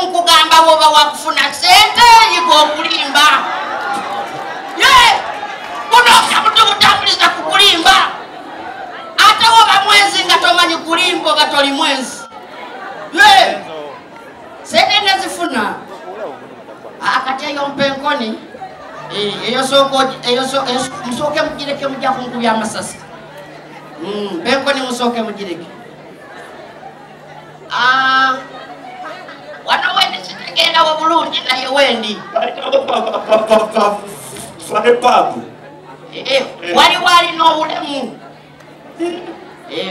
nkugamba woba wakufuna sente yigo okulimba. Kunoka mutu kutambuliza kukulimba. Ate woba mwezi nga tomanyi kulimba nga toli mwezi. Sente nazifuna. Akati eyo mpenkoni. Eyo musoke mugireke mujja kunkubya amasasi. Mpenkoni musoke mugireke. Wano wendi sitegenda wabulungi naye wendi. Wali n'obulemu.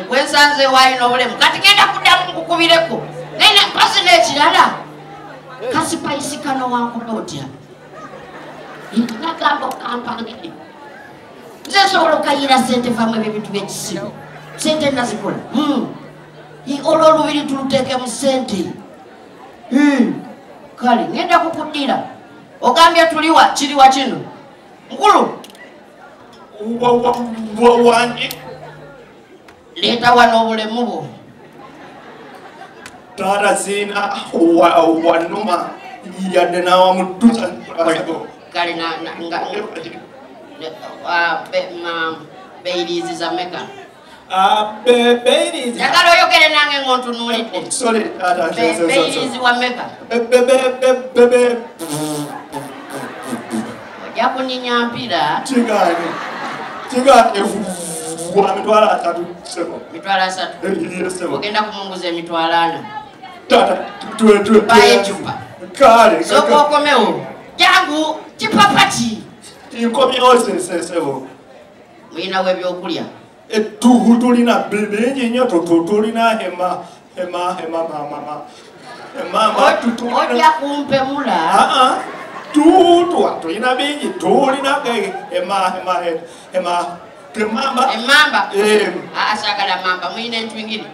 Gwensanze wali n'obulemu. Kati genda kuddamu nkukubireko. Naye mpasi n'ekirala. Kasi payisikano wankuba otya. Nagamba okampangire. Nze nsobola okayira sente vamu ebyo ebintu by'ekisibo. Sente nazikola. Olwo olubiri tuluteeke mu sente. Kale ngenda kukuddira. Ogambye tuliwa kiriwa kino. Nkulu. Wangi. Leeta wano obulemu bwo. Tara zina wanuma yadde n'awamutuza. Kale beirizi za meka. Beirizi. Yakalo yogere nange ngontunuulidde. Sorry, beirizi wa meka. Ojja kunyinya mpira. Kigani. Mitwala atatu. Mitwala asatu. Ogenda kumunguza emitwalo 4. Baye chupa. Kale. Soko okomewo. Jangu kipapati. Inkomyo senseo. Mwina webyokulya. Tulina bingi nnyo tulina hema mama. Ojja kumpemula. Tulina bingi tulina hema. Emamba. Asagala mamba mwina entwingiri.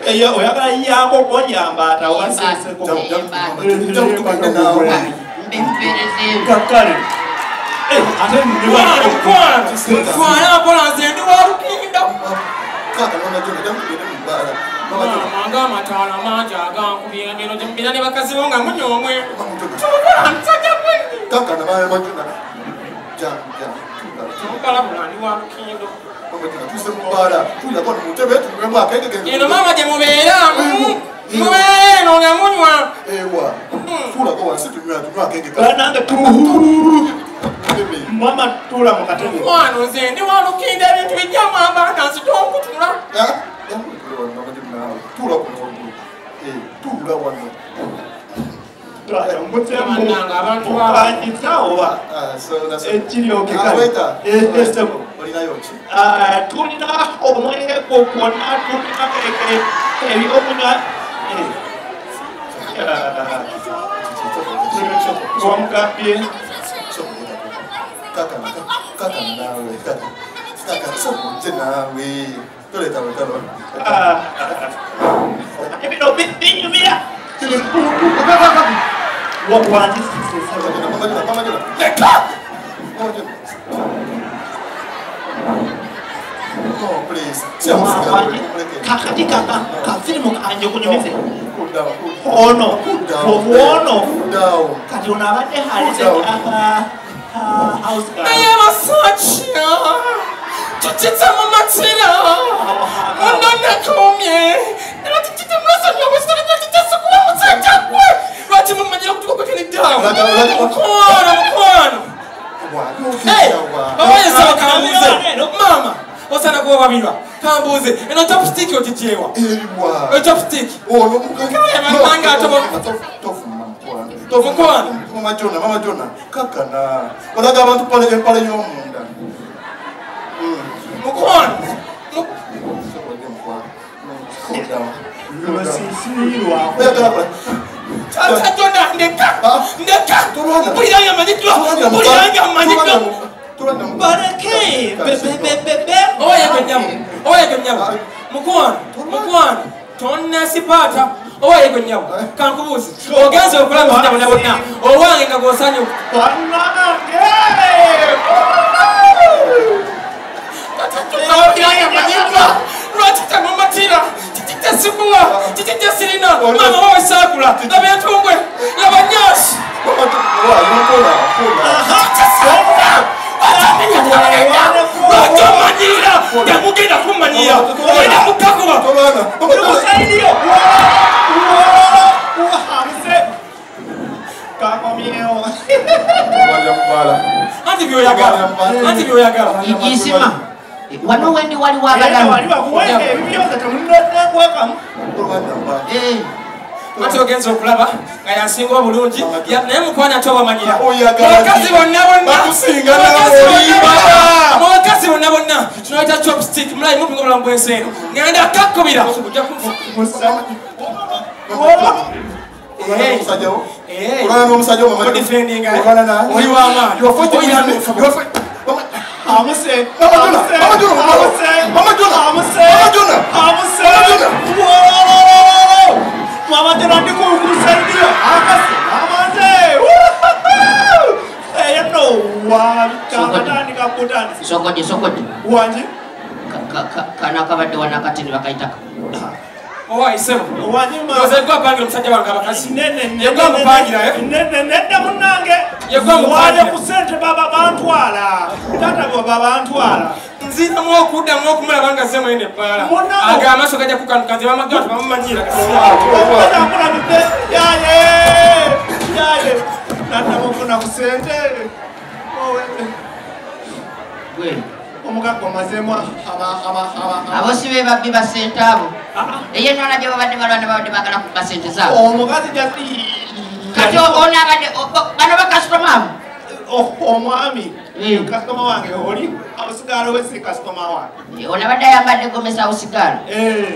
Oyagala yango konyamba atawasese ko. Kakale. Ate ndi kwa ambulance ndi walukinda. Kaka mama jona mbara. Mama matala manja agankubira ngeno jimbira ne bakazi bonga munyomwe. Kaka na mama jona. Jam. Kala mwana walukinda. Mama je mubera no nyamunywa fula ko wasi tunywa kenge kana mama tula mukatenge mwana nze walukinda bintu bijjamu abana sitokutula tula ko tula wano Mutanga abantu banjitawa ekiriyo kekale tulina omwenge gwonna tulina ebyomunywa omugambye ebino binyumira what one is oh please kakati kafilimu kanje kunyumize ono kati unabade halize house guy I am such tutita mama tira unana komye tutita masa nyo western tutita sokwa mutata kwa wati mama nyira kutuko kene dawa mkono hey oya sawa kambuze mama osana kwa babirwa kambuze eno chopstick otichewa elibwa chopstick ono mukanga manga tofu mama jona kakana olaga abantu pale nyomunda mukono Tata jona ndeka buliranga manitwa bareke bebe oya ganyabo mukwano tonna sipata oya ganyabo kankubuzi ogenze okulanga bonna bonna owange nga gosanyo buliranga manitwa lwaki tamumatira titita sikuwa titita sirina Mama wawe sakula. Laba entungwe. Laba nyashi. Watomanyira. Yamugenda kumanyira. Wenda mukakuba. Ukusaidia. Anti byoyagala. Isima. Wano wendi wali wagala. Ati ogenza okulaba nga yasinga obulungi naye mukwana ate obamanyira mwakazi bonna bonna tunaita chopstick mulayi mupi nga obulamu bwensi eno ngenda kakkubira ojja kunfa oli wamaani Mama tena ndiko kusaidia akasi amaze no wa kanatani kaputani sokoje wanje kana kabadde wanakati nibakaitaka owa isebo wanje ma ozekwa pangira musajja wange abakasi nene yegwa mupangira nene munange yegwa mupangira kusente baba bantwala tata baba bantwala nzina mwokuda mwokumulaba nga zemo ene pala aga amaso gajja kukanukanze bamagatu bamumanyira yaye nata mufuna kusente omugago mazemu abo sibe babbi basente abo eye nona gye babadde balwana babadde bagala kuba sente zaabo omugazi kati onabadde bano bakasitomamu omwami kasitoma wange oli osigala wesi kasitoma wange onabadde ayambadde gomesa osigala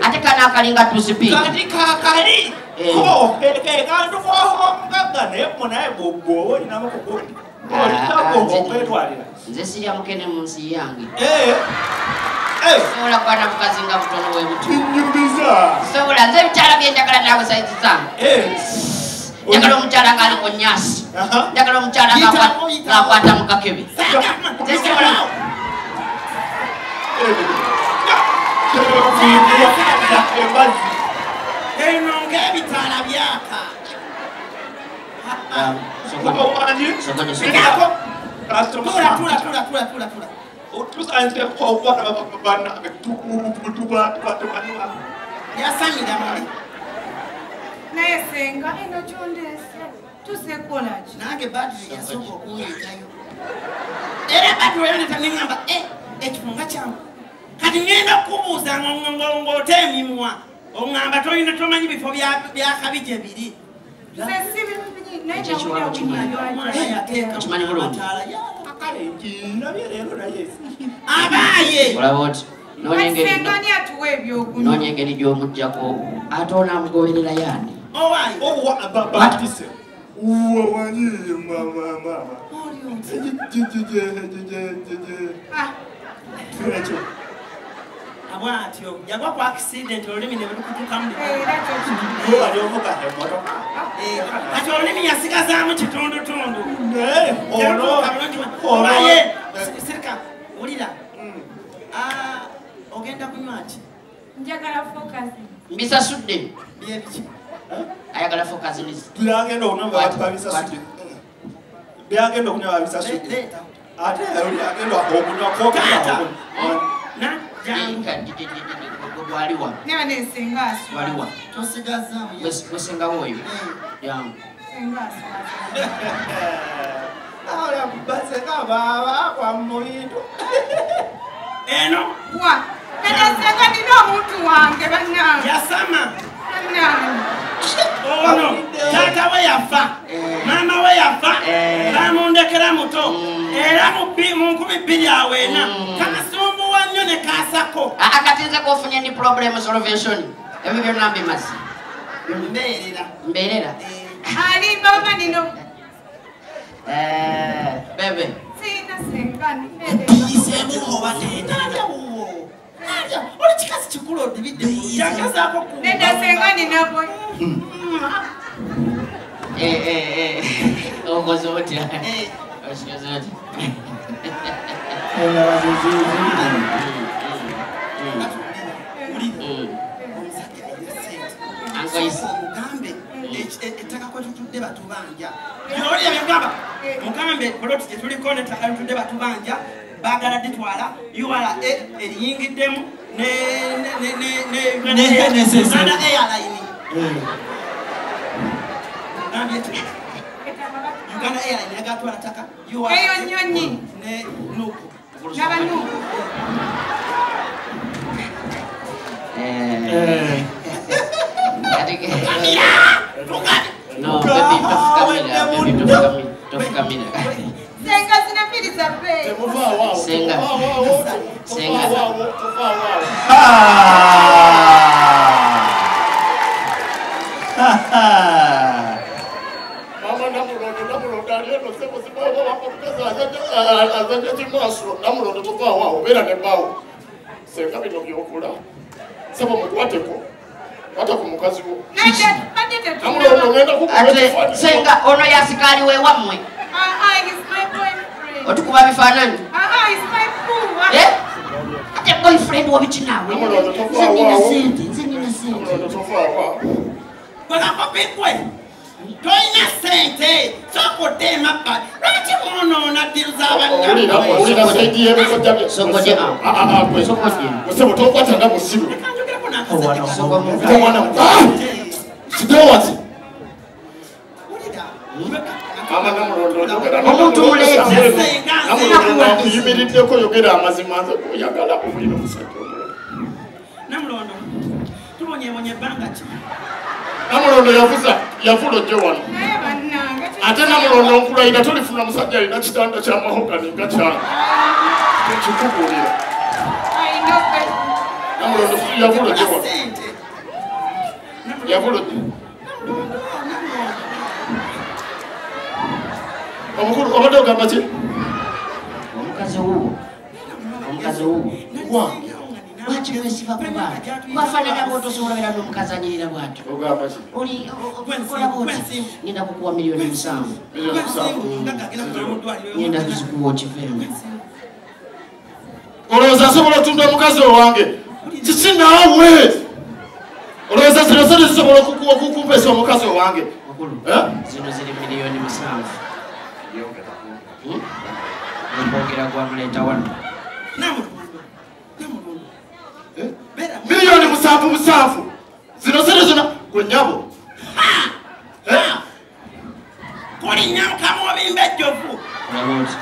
ate kana akalinga tusipiika kati kakali kantuvaho omugaga naye munaye bwogwo olinamu kugundi olitagooketwalira nze sirya mukene mu nsi yange sobola kwana bukazi nga butono bwe buti nyumbiza sobola nze ebikyala byenjagala naawe saizi zange njagala omukyala ng'aliko nyaasi njagala omukyala ng'akwata mu kakebe eno ng'ebitaala byaka otusanze obwana banange tubatubatubanwa yasamira mali naye senga eno kyondese tusekolaki nange batiri yasooka okuweekayo era batiri yoneta neŋŋamba ekifunga kyangu kati ŋŋenda kukubuuza ng'ote emimwa oŋŋamba tolina tomanyi bifo byakabi gye biri abaaye noonya engeri gy'omuggyako ate onaamugoberera yaani abwatyo yagwa ku accident olulimi ne lukutukamu kati olulimi yasigazaamu kitundutundu obaye sirika wulira ogenda kunywa ki njagala focus mbisasudde byebiki ayagala focus byagenda okunywa byagenda okunywa babisasudde ate agenda okunywa waliwa newa nesenga aswa waliwa tosigazaamu wesengawo oyo yangu senga aswa ahora baseka baba kwa mubintu eno wa nesenga nina omuntu wange bannange yasama bannange ono taata we yafa maama we yafa bamundekera muto era mu 2024 kasumbuwa nnyo ne kaasako akatinze kofunye ni problem solvation ebyo byonna mbimazi mbeerera ali baba nino bebe sina senga isemu obateetaajawo oli kikazi kikulu odibidde yagazaako neda senga ninabo okoze otya osikoze otya ettaka kwe tutudde batubanja oli yabigamba mugambe poloti gye tuliko n'ettaka litudde batubanja baagala ditwala URA eriyingiddemu ne Uganda Airline Uganda Airline yagatwala ttaka URA eyo nnyonyi ne Nuku n'abanuku No, baby, tough Camila. senga zinapiriza pe Senga. Mama Namulondo alieno sebo sibawo wakokaza azanja chimaso Namulondo tuva wao bera ne bawo senga bino byokula sebo mukwateko hata kumukazi wo Namulondo ngenda kukuwa Senga ono yasikali we wamwe he's my boyfriend otukuba bifanani he's my boo ate boyfriend wabitinawe Namulondo tuva wao Namulondo tuva wao bakakopikwe toyina sente sokutema pa lwaki mwonoona ddiru z'abanyasebo tokwatanga musiru omuntu mulekuyimiriddeko yogera amazima nze oyagala omulina omusajja omulala Namulondo tubonyebonye ebbanga ki Namulondo yavulo gye wano ate Namulondo nkulayira tolifuna musajja alina kitanda ky'amahogani nga kyange tekikubuulira Namulondo yavulo gye wano yavulo gye omukulu obadde ogamba ki omukazi wuwo wange lwaki mwesiba ku bantu bafaanana bw'otosobola beera n'omukazi anyirira bw'atyo ogamba ki olikola bw'oti ngenda kukuwa miliyoni 7 ngenda kuzikuwa okiveemu olowooza asobola otunda omukazi owange kiki naawe olowooza zino sente zisobola okukumpesa omukazi owange zino ziri miliyoni 7 okwogera gwamuleeta wano miliyoni 7 zino sente zona gwe nyabo kolinyamukamu obimba ejjovu olaboti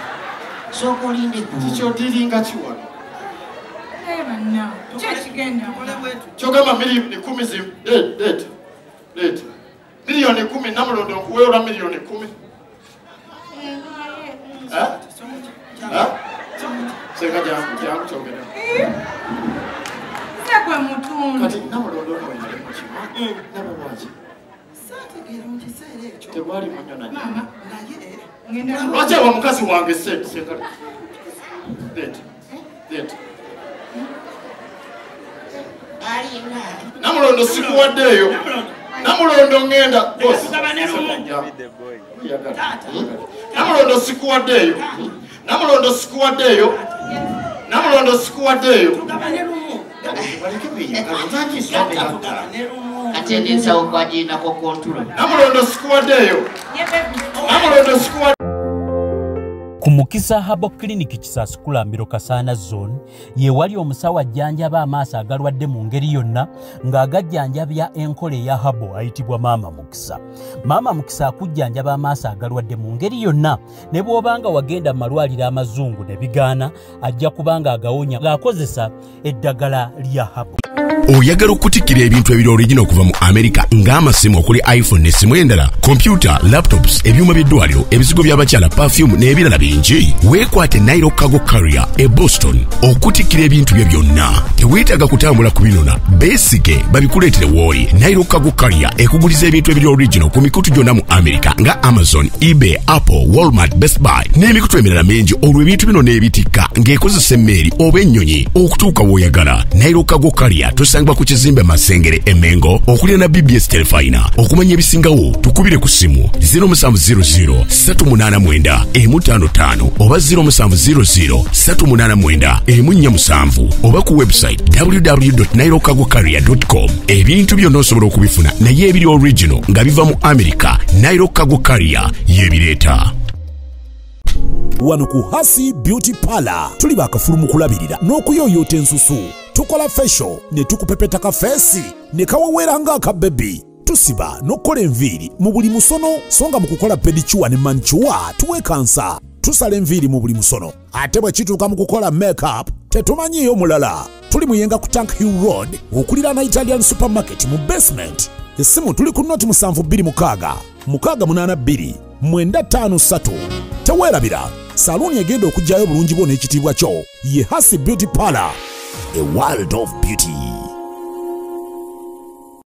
sooka olinde kikyotiringa kiwano kyekigenda kyogamba miliyoni 10 miliyoni 10 Namulondo nkuweola miliyoni 10 senga jangu kyogera segwe mutundu kati Namulondo noyale mukima nababwaki saategeera mu kiseera ekyo tebwali munyona ngenda lwaki aba mukazi wange senga Namulondo sikuwaddeeyo Namulondo ngenda Namulondo sikuwaddeeyo ate nensawo kwagindako kontula Namulondo sikuwaddeeyo ku Mukisa Habo Clinic Kisaskulambiro Kasana Zone ye wali omusawo ajjanjaba amaaso agalwadde mu ngeri yonna ng'agajjanjabya enkole ya Habo ayitibwa Maama Mukisa. Maama Mukisa akujjanjaba amaaso agalwadde mu ngeri yonna ne bw'obanga wagenda mu malwaliro amazungu ne bigaana ajja kubanga agawonya ng'akozesa eddagala lya Habo. Oyagala okutikira ebintu ebiri original okuva mu America ng'amasimu okuli iPhone n'essimu endala, computer, laptops, ebyuma by'eddwaliro, ebizigo by'abakyala, perfume n'ebirala bingi. Weekwate Nairo Cargo Carrier e Boston okutikira ebintu bye byonna. Teweetaaga kutambula kubinona, beesige babikuleetere w'oli. Nairo Cargo Carrier ekuguliza ebintu ebiri original ku mikutu gyonna mu America nga Amazon, eBay, Apple, Walmart, Best Buy n'emikutu emirala mingi. Olwo ebintu bino n'ebitikka ng'ekozesa emmeeri oba ennyonyi okutuuka w'oyagala. Nairo Cargo Carrier tusangibwa ku kizimbe Masengere Emengo okulira na BBS Telefina. Okumanya ebisingawo tukubire ku simu 0700 389 155 5 oba 0700 389 oba ku website www.nairocargocarrier.com. ebintu byonna osobola okubifuna naye ebiri original nga biva mu America. Nairo Cargo Carrier yebireeta. Wano ku Hasi Beauty Parlor tuli bakafulumu kulabirira n'okuyoyota ensusu. Tukola facial ne tukupepeta ka face ne kawawera nga aka baby. Tusiba n'okola enviiri mu buli musono, songa mu kukola pedicure ne manicure tuwekansa. Tusala enviiri mu buli musono. Ate bwe kituuka mu kukola makeup tetumanyiyo mulala. Tuli muyenga ku Tank Hill Road okulira na Italian Supermarket mu basement. Essimu tuli ku noti 72 682 953. Teweerabira saluni egenda okujjayo bulungi bwo n'ekitiibwa kyo ye Hasi Beauty Parlor, a world of beauty.